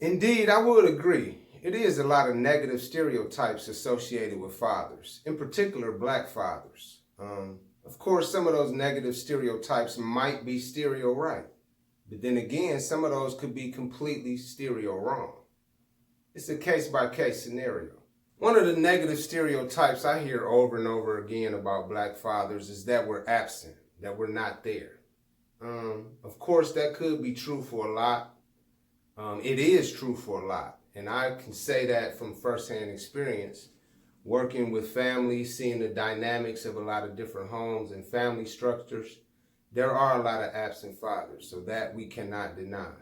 Indeed, I would agree. It is a lot of negative stereotypes associated with fathers, in particular black fathers. Of course, some of those negative stereotypes might be stereo right, but then again, some of those could be completely stereo wrong. It's a case-by-case scenario. One of the negative stereotypes I hear over and over again about black fathers is that we're absent, that we're not there. Of course, that could be true for a lot. It is true for a lot, and I can say that from firsthand experience, working with families, seeing the dynamics of a lot of different homes and family structures. There are a lot of absent fathers, so that we cannot deny.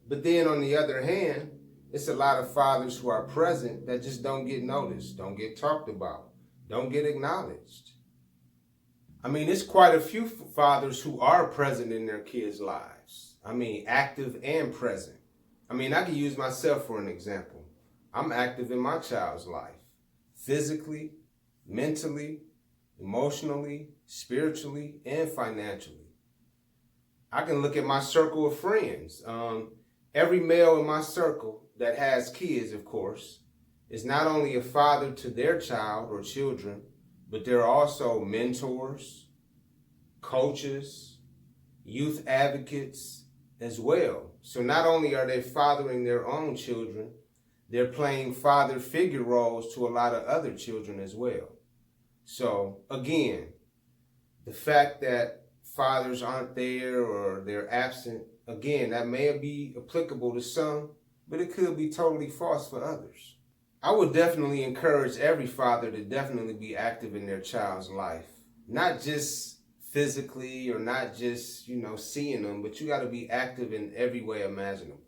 But then on the other hand, it's a lot of fathers who are present that just don't get noticed, don't get talked about, don't get acknowledged. I mean, it's quite a few fathers who are present in their kids' lives. I mean, active and present. I mean, I can use myself for an example. I'm active in my child's life, physically, mentally, emotionally, spiritually, and financially. I can look at my circle of friends. Every male in my circle that has kids, of course, is not only a father to their child or children, but they're also mentors, coaches, youth advocates as well. So not only are they fathering their own children, they're playing father figure roles to a lot of other children as well. So again, the fact that fathers aren't there or they're absent, again, that may be applicable to some, but it could be totally false for others. I would definitely encourage every father to definitely be active in their child's life. Not just physically or not just, seeing them, but you got to be active in every way imaginable.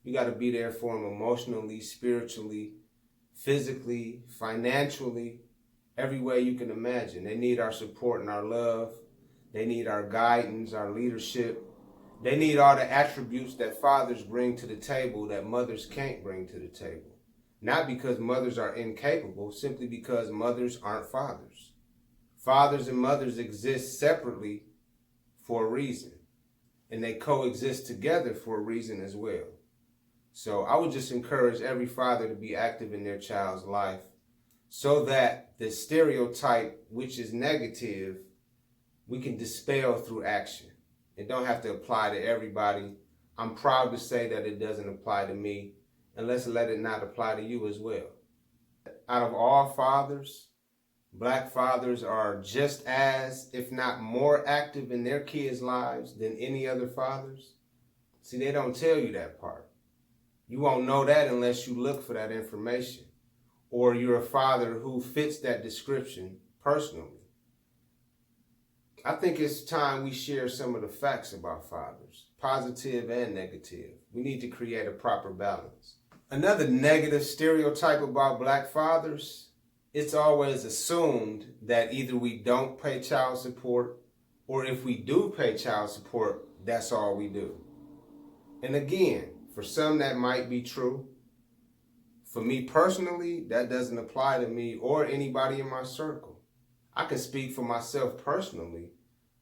You got to be there for them emotionally, spiritually, physically, financially, every way you can imagine. They need our support and our love. They need our guidance, our leadership. They need all the attributes that fathers bring to the table that mothers can't bring to the table. Not because mothers are incapable, simply because mothers aren't fathers. Fathers and mothers exist separately for a reason, and they coexist together for a reason as well. So I would just encourage every father to be active in their child's life so that the stereotype, which is negative, we can dispel through action. It don't have to apply to everybody. I'm proud to say that it doesn't apply to me, and let's let it not apply to you as well. Out of all fathers, black fathers are just as, if not more active in their kids' lives than any other fathers. See, they don't tell you that part. You won't know that unless you look for that information, or you're a father who fits that description personally. I think it's time we share some of the facts about fathers, positive and negative. We need to create a proper balance. Another negative stereotype about black fathers, it's always assumed that either we don't pay child support, or if we do pay child support, that's all we do. And again, for some that might be true. For me personally, that doesn't apply to me or anybody in my circle. I can speak for myself personally.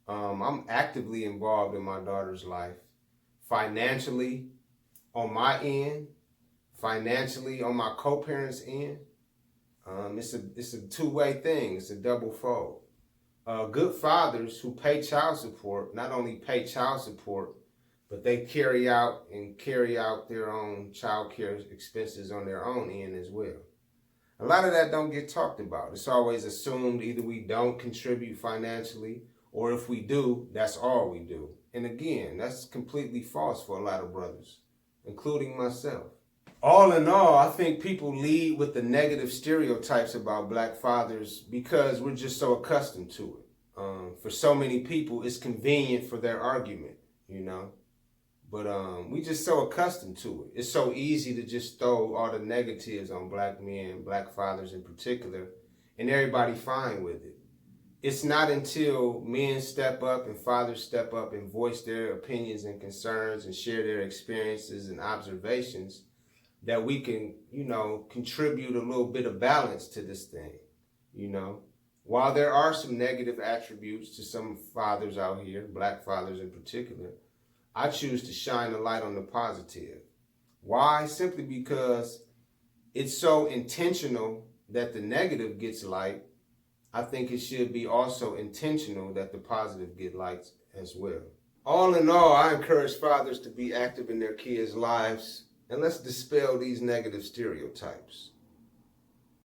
I'm actively involved in my daughter's life, financially on my end, financially on my co-parents' end. It's a two-way thing. It's a double fold. Good fathers who pay child support not only pay child support, but they carry out their own child care expenses on their own end as well. A lot of that don't get talked about. It's always assumed either we don't contribute financially, or if we do, that's all we do. And again, that's completely false for a lot of brothers, including myself. All in all, I think people lead with the negative stereotypes about black fathers because we're just so accustomed to it. For so many people, it's convenient for their argument, But we just so accustomed to it. It's so easy to just throw all the negatives on black men, black fathers in particular, and everybody fine with it. It's not until men step up and fathers step up and voice their opinions and concerns and share their experiences and observations that we can, contribute a little bit of balance to this thing, While there are some negative attributes to some fathers out here, black fathers in particular, I choose to shine a light on the positive. Why? Simply because it's so intentional that the negative gets liked. I think it should be also intentional that the positive get liked as well. All in all, I encourage fathers to be active in their kids' lives, and let's dispel these negative stereotypes.